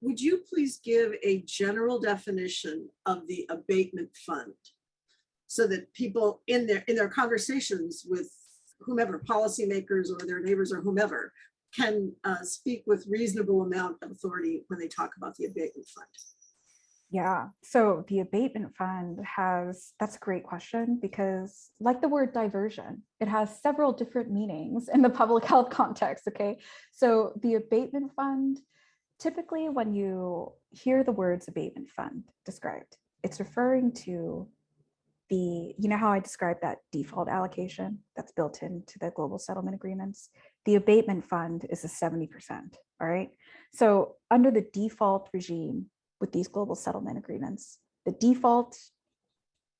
Would you please give a general definition of the abatement fund so that people in their conversations with whomever, policymakers or their neighbors or whomever, can speak with reasonable amount of authority when they talk about the abatement fund? Yeah, so the abatement fund that's a great question, because like the word diversion, it has several different meanings in the public health context, okay? So the abatement fund, typically when you hear the words abatement fund described, it's referring to how I described that default allocation that's built into the global settlement agreements. The abatement fund is a 70%, all right? So under the default regime with these global settlement agreements, the default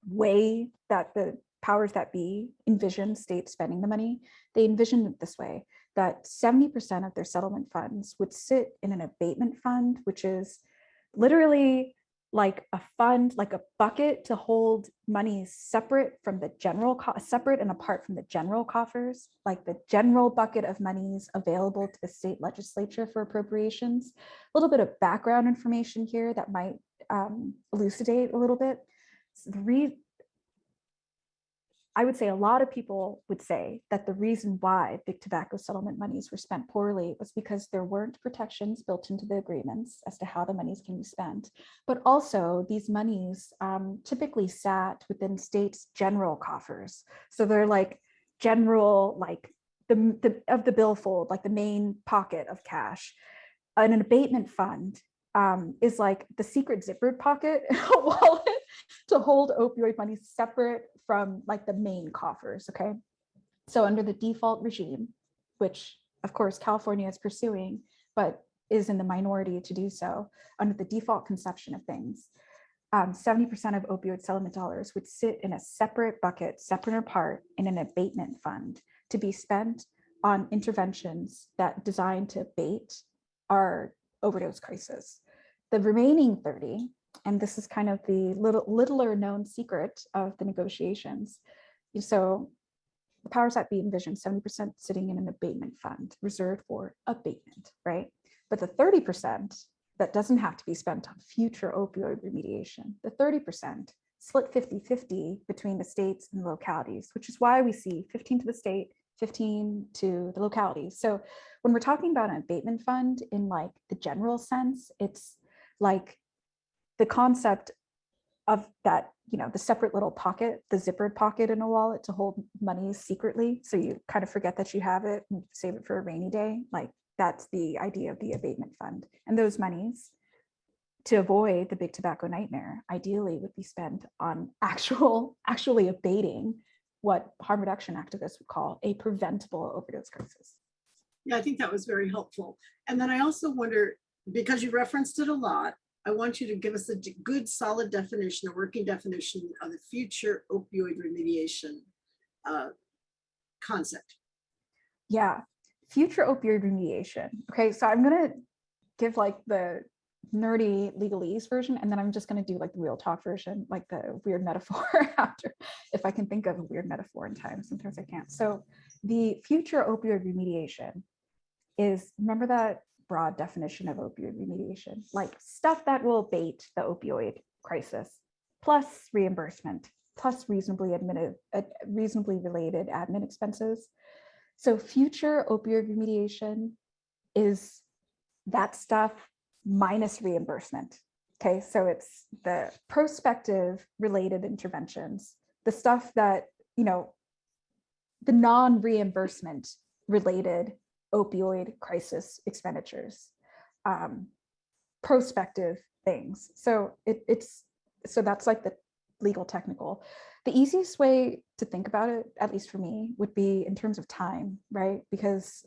way that the powers that be envision states spending the money, they envisioned it this way, that 70% of their settlement funds would sit in an abatement fund, which is literally like a fund, like a bucket to hold money separate from the separate and apart from the general coffers, like the general bucket of monies available to the state legislature for appropriations. A little bit of background information here that might elucidate a little bit. So I would say a lot of people would say that the reason why big tobacco settlement monies were spent poorly was because there weren't protections built into the agreements as to how the monies can be spent. But also these monies typically sat within states' general coffers. So they're like general, like of the billfold, like the main pocket of cash. And an abatement fund is like the secret zippered pocket in a wallet to hold opioid money separate from like the main coffers, okay? So under the default regime, which of course California is pursuing, but is in the minority to do so, under the default conception of things, 70% of opioid settlement dollars would sit in a separate bucket, separate and apart, in an abatement fund to be spent on interventions that designed to abate our overdose crisis. The remaining 30, and this is kind of the littler known secret of the negotiations. So the powers that be envision 70% sitting in an abatement fund reserved for abatement, right? But the 30% that doesn't have to be spent on future opioid remediation, the 30% split 50-50 between the states and the localities, which is why we see 15 to the state, 15 to the localities. So when we're talking about an abatement fund in like the general sense, it's like the concept of that, the separate little pocket, the zippered pocket in a wallet to hold money secretly. So you kind of forget that you have it and save it for a rainy day. Like that's the idea of the abatement fund. And those monies, to avoid the big tobacco nightmare, ideally would be spent on actually abating what harm reduction activists would call a preventable overdose crisis. Yeah, I think that was very helpful. And then I also wonder, because you referenced it a lot, I want you to give us a good, solid definition, a working definition of the future opioid remediation concept. Yeah, future opioid remediation. Okay, so I'm gonna give like the nerdy legalese version, and then I'm just going to do like the real talk version, like the weird metaphor after, if I can think of a weird metaphor in time. Sometimes I can't. So the future opioid remediation is, remember that broad definition of opioid remediation, like stuff that will abate the opioid crisis, plus reimbursement, plus reasonably related admin expenses. So future opioid remediation is that stuff minus reimbursement. Okay, so it's the prospective related interventions, the stuff that, the non-reimbursement related opioid crisis expenditures, prospective things. So so that's like the legal technical. The easiest way to think about it, at least for me, would be in terms of time, right? Because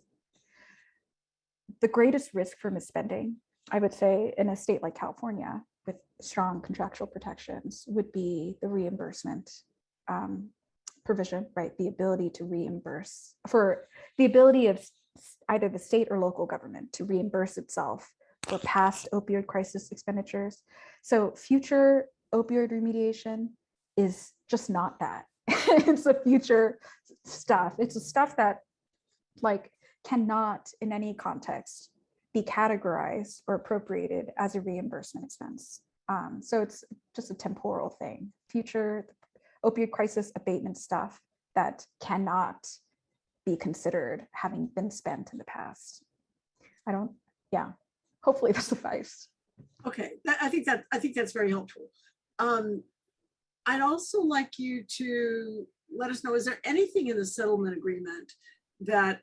the greatest risk for misspending, I would say, in a state like California with strong contractual protections, would be the reimbursement provision, right? The ability to reimburse, for the ability of either the state or local government to reimburse itself for past opioid crisis expenditures. So future opioid remediation is just not that. It's the future stuff. It's the stuff that like cannot in any context be categorized or appropriated as a reimbursement expense. So it's just a temporal thing. Future opioid crisis abatement stuff that cannot be considered having been spent in the past. Hopefully that suffices. Okay, I think that's very helpful. I'd also like you to let us know, is there anything in the settlement agreement that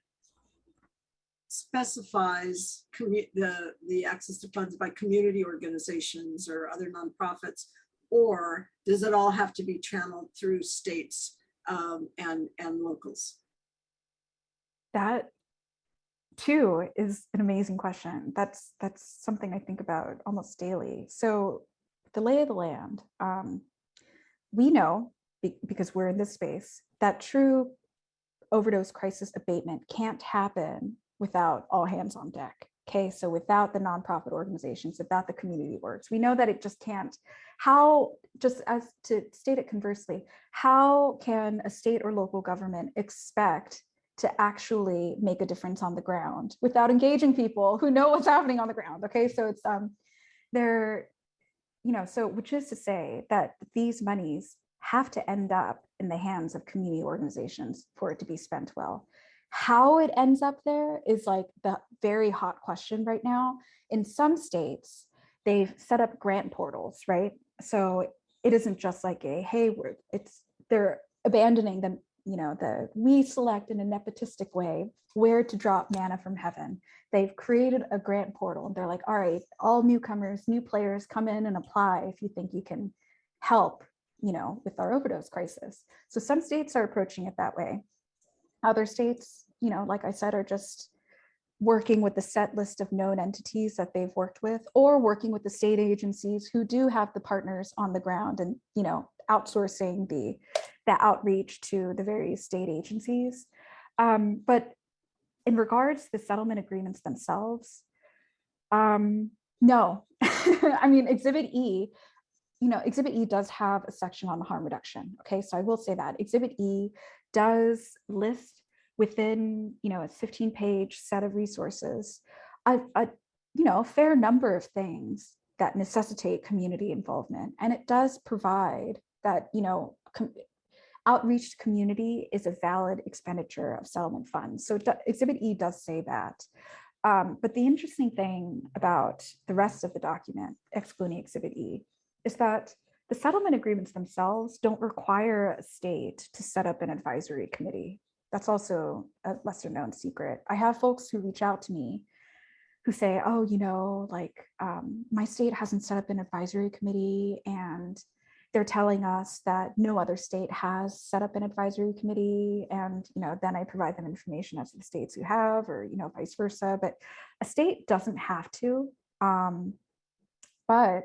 specifies the access to funds by community organizations or other nonprofits, or does it all have to be channeled through states and locals? That too is an amazing question. That's something I think about almost daily. So the lay of the land, we know, because we're in this space, that true overdose crisis abatement can't happen without all hands on deck. Okay, so without the nonprofit organizations, without the community works, we know that it just can't. How, just as to state it conversely, how can a state or local government expect to actually make a difference on the ground without engaging people who know what's happening on the ground? Okay, so it's so which is to say that these monies have to end up in the hands of community organizations for it to be spent well. How it ends up there is like the very hot question right now. In some states, they've set up grant portals, right? So it isn't just like they're abandoning them, we select in a nepotistic way where to drop manna from heaven. They've created a grant portal and they're like, all right, all newcomers, new players, come in and apply if you think you can help, with our overdose crisis. So some states are approaching it that way. Other states, like I said, are just working with the set list of known entities that they've worked with, or working with the state agencies who do have the partners on the ground and, outsourcing the outreach to the various state agencies. But in regards to the settlement agreements themselves, no. I mean, Exhibit E does have a section on the harm reduction. Okay, so I will say that Exhibit E does list within, a 15-page set of resources, a fair number of things that necessitate community involvement. And it does provide that, outreach to community is a valid expenditure of settlement funds. So Exhibit E does say that. But the interesting thing about the rest of the document, excluding Exhibit E, is that the settlement agreements themselves don't require a state to set up an advisory committee. That's also a lesser known secret. I have folks who reach out to me who say, oh, my state hasn't set up an advisory committee, and they're telling us that no other state has set up an advisory committee. And, then I provide them information as to the states who have, or, vice versa. But a state doesn't have to. But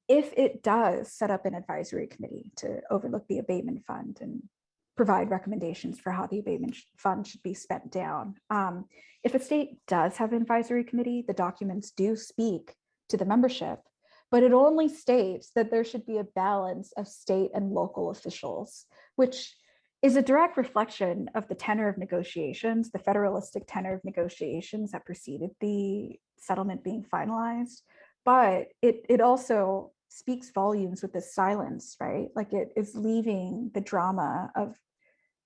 if it does set up an advisory committee to overlook the abatement fund and provide recommendations for how the abatement fund should be spent down. If a state does have an advisory committee, the documents do speak to the membership, but it only states that there should be a balance of state and local officials, which is a direct reflection of the tenor of negotiations, the federalistic tenor of negotiations that preceded the settlement being finalized. But it also speaks volumes with this silence, right? Like it is leaving the drama of,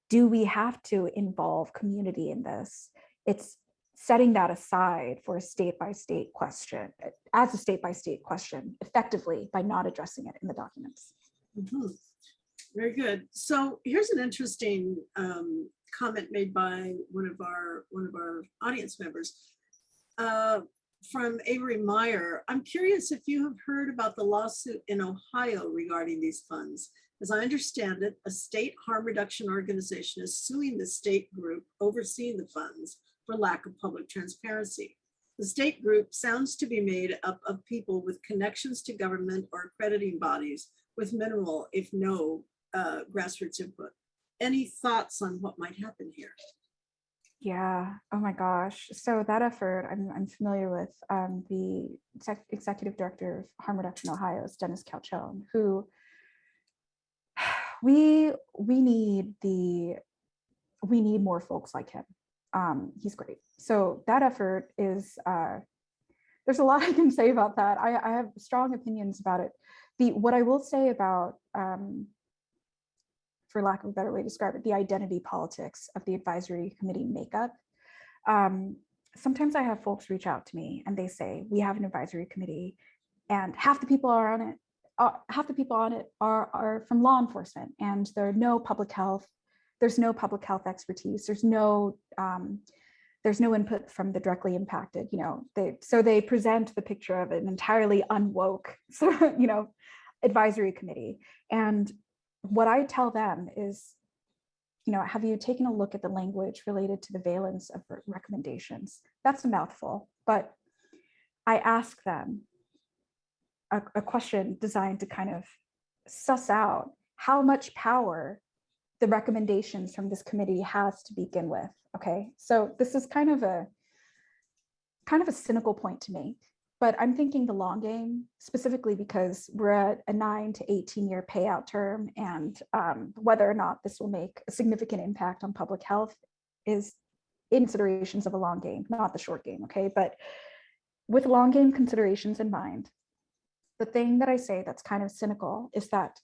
do we have to involve community in this? It's setting that aside for a state-by-state question, as a state-by-state question, effectively, by not addressing it in the documents. Mhm. Very good. So here's an interesting comment made by one of our audience members. From Avery Meyer, I'm curious if you have heard about the lawsuit in Ohio regarding these funds. As I understand it, a state harm reduction organization is suing the state group overseeing the funds for lack of public transparency. The state group sounds to be made up of people with connections to government or accrediting bodies with minimal, if no, grassroots input. Any thoughts on what might happen here? Yeah. Oh my gosh. So that effort, I'm familiar with the executive director of Harm Reduction Ohio, is Dennis Calchone, who we need more folks like him. He's great. So that effort is, there's a lot I can say about that. I have strong opinions about it. What I will say about, for lack of a better way to describe it, the identity politics of the advisory committee makeup. Sometimes I have folks reach out to me and they say, we have an advisory committee and half the people are on it. Half the people on it are from law enforcement, and there's no public health expertise. There's no input from the directly impacted. They present the picture of an entirely unwoke, advisory committee. And what I tell them is, have you taken a look at the language related to the valence of recommendations? That's a mouthful, but I ask them a question designed to kind of suss out how much power the recommendations from this committee has to begin with. Okay, so this is kind of a cynical point to make, but I'm thinking the long game, specifically because we're at a 9 to 18-year payout term, and whether or not this will make a significant impact on public health is considerations of a long game, not the short game. Okay, but with long game considerations in mind, the thing that I say that's kind of cynical is that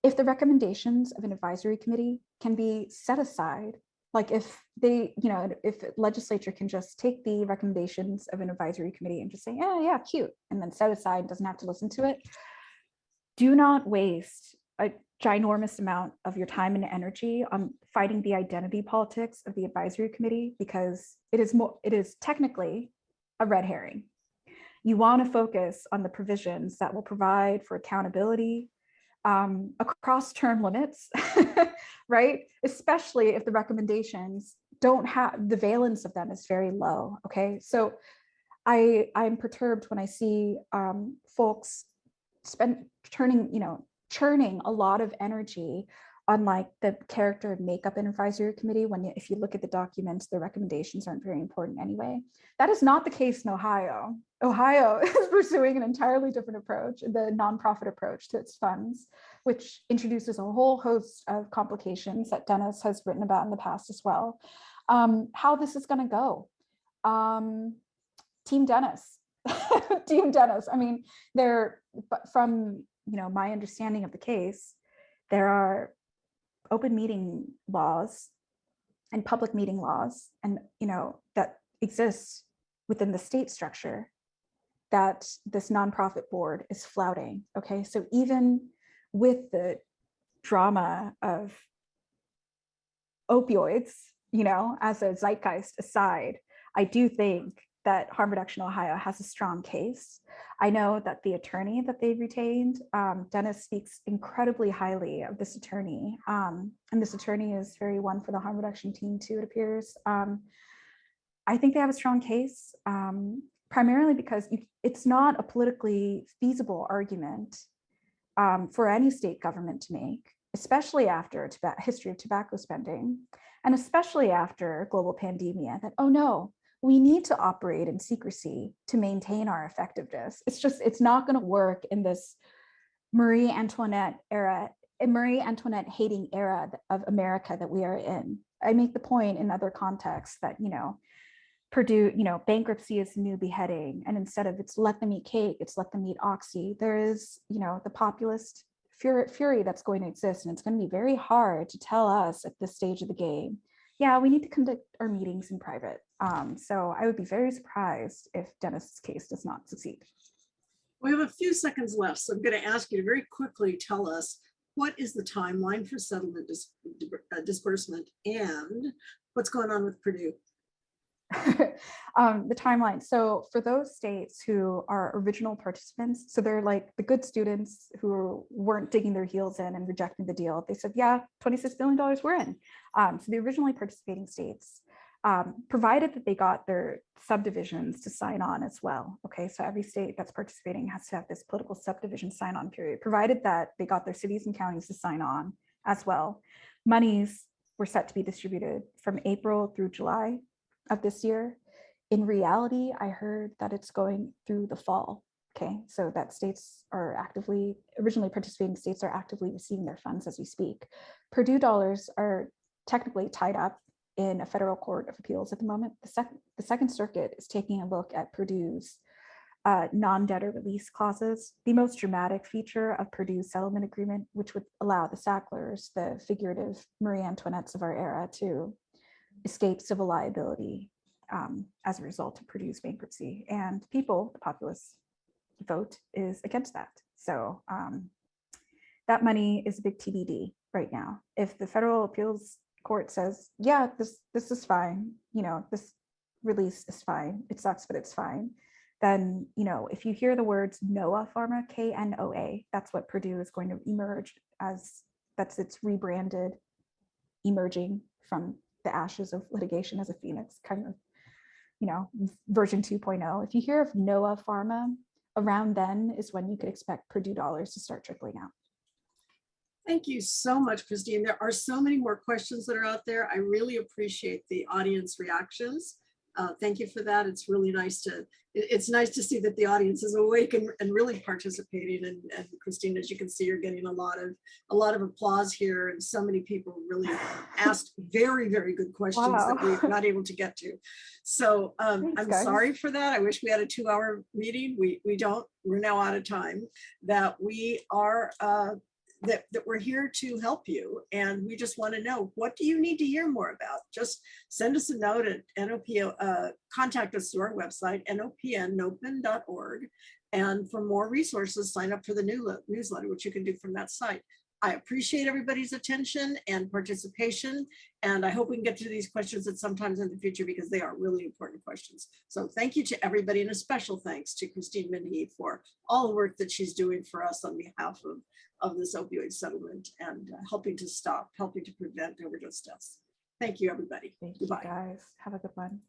if the recommendations of an advisory committee can be set aside, like if legislature can just take the recommendations of an advisory committee and just say, yeah, cute, and then set aside, doesn't have to listen to it, do not waste a ginormous amount of your time and energy on fighting the identity politics of the advisory committee, because it is technically a red herring. You want to focus on the provisions that will provide for accountability across term limits, right? Especially if the recommendations don't have, the valence of them is very low, okay? So I'm perturbed when I see folks churning a lot of energy on like the character and makeup and advisory committee, when if you look at the documents, the recommendations aren't very important anyway. That is not the case in Ohio. Ohio is pursuing an entirely different approach, the nonprofit approach to its funds, which introduces a whole host of complications that Dennis has written about in the past as well. How this is going to go. Team Dennis. Team Dennis. I mean, from my understanding of the case, there are open meeting laws and public meeting laws, and that exists within the state structure that this nonprofit board is flouting. Okay, so even with the drama of opioids, as a zeitgeist aside, I do think that Harm Reduction Ohio has a strong case. I know that the attorney that they retained, Dennis speaks incredibly highly of this attorney. And this attorney is very one for the harm reduction team too, it appears. I think they have a strong case, primarily because it's not a politically feasible argument for any state government to make, especially after a history of tobacco spending, and especially after global pandemia, that, oh no, we need to operate in secrecy to maintain our effectiveness. It's not going to work in this Marie Antoinette era, Marie Antoinette hating era of America that we are in. I make the point in other contexts that, Purdue, bankruptcy is the new beheading. And instead of it's let them eat cake, it's let them eat oxy. There is, the populist fury that's going to exist. And it's going to be very hard to tell us at this stage of the game, yeah, we need to conduct our meetings in private. So I would be very surprised if Dennis's case does not succeed. We have a few seconds left, so I'm going to ask you to very quickly tell us what is the timeline for settlement disbursement and what's going on with Purdue? The timeline. So for those states who are original participants, so they're like the good students who weren't digging their heels in and rejecting the deal, they said, yeah, $26 billion we're in. So the originally participating states, provided that they got their subdivisions to sign on as well. Okay, so every state that's participating has to have this political subdivision sign on period, provided that they got their cities and counties to sign on as well. Monies were set to be distributed from April through July of this year. In reality, I heard that it's going through the fall. Okay, so that states are actively, originally participating states are actively receiving their funds as we speak. Purdue dollars are technically tied up in a federal court of appeals at the moment. The Second Circuit is taking a look at Purdue's non-debtor release clauses, the most dramatic feature of Purdue's settlement agreement, which would allow the Sacklers, the figurative Marie Antoinettes of our era, to escape civil liability as a result of Purdue's bankruptcy. And people, the populace vote is against that. So that money is a big TBD right now. If the federal appeals court says, yeah, this is fine, this release is fine, it sucks, but it's fine, then, if you hear the words NOAA Pharma, KNOA, that's what Purdue is going to emerge as, that's its rebranded, emerging from the ashes of litigation as a phoenix, kind of, version 2.0. If you hear of NOAA Pharma, around then is when you could expect Purdue dollars to start trickling out. Thank you so much, Christine. There are so many more questions that are out there. I really appreciate the audience reactions. Thank you for that. It's really nice to see that the audience is awake and really participating. And Christine, as you can see, you're getting a lot of applause here, and so many people really asked very, very good questions that we're not able to get to. So Thanks, I'm guys. sorry for that. I wish we had a 2-hour meeting. We don't. We're now out of time. That we are. That we're here to help you, and we just want to know, what do you need to hear more about? Just send us a note at NOP, contact us through our website, nopn.org, and for more resources, sign up for the newsletter, which you can do from that site. I appreciate everybody's attention and participation, and I hope we can get to these questions at some times in the future, because they are really important questions. So thank you to everybody, and a special thanks to Christine Minhee for all the work that she's doing for us on behalf of this opioid settlement, and helping to prevent overdose deaths. Thank you, everybody. Thank you, Goodbye. guys. Have a good one.